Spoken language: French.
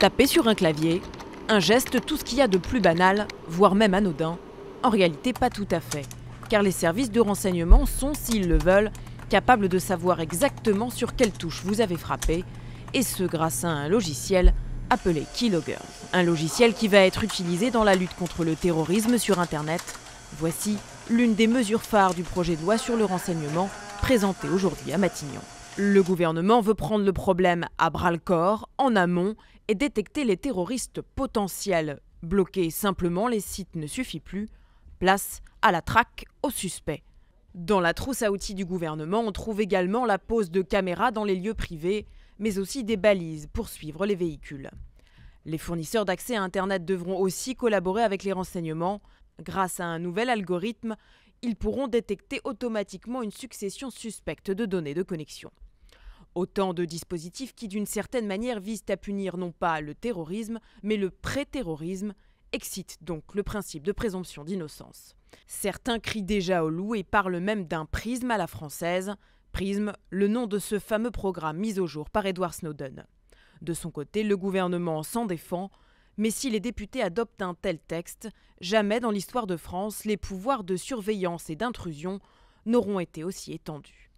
Taper sur un clavier, un geste tout ce qu'il y a de plus banal, voire même anodin. En réalité, pas tout à fait, car les services de renseignement sont, s'ils le veulent, capables de savoir exactement sur quelle touche vous avez frappé, et ce grâce à un logiciel appelé Keylogger. Un logiciel qui va être utilisé dans la lutte contre le terrorisme sur Internet. Voici l'une des mesures phares du projet de loi sur le renseignement présenté aujourd'hui à Matignon. Le gouvernement veut prendre le problème à bras-le-corps, en amont, et détecter les terroristes potentiels. Bloquer simplement les sites ne suffit plus. Place à la traque aux suspects. Dans la trousse à outils du gouvernement, on trouve également la pose de caméras dans les lieux privés, mais aussi des balises pour suivre les véhicules. Les fournisseurs d'accès à Internet devront aussi collaborer avec les renseignements. Grâce à un nouvel algorithme, ils pourront détecter automatiquement une succession suspecte de données de connexion. Autant de dispositifs qui, d'une certaine manière, visent à punir non pas le terrorisme, mais le pré-terrorisme, excitent donc le principe de présomption d'innocence. Certains crient déjà au loup et parlent même d'un prisme à la française. Prisme, le nom de ce fameux programme mis au jour par Edward Snowden. De son côté, le gouvernement s'en défend, mais si les députés adoptent un tel texte, jamais dans l'histoire de France, les pouvoirs de surveillance et d'intrusion n'auront été aussi étendus.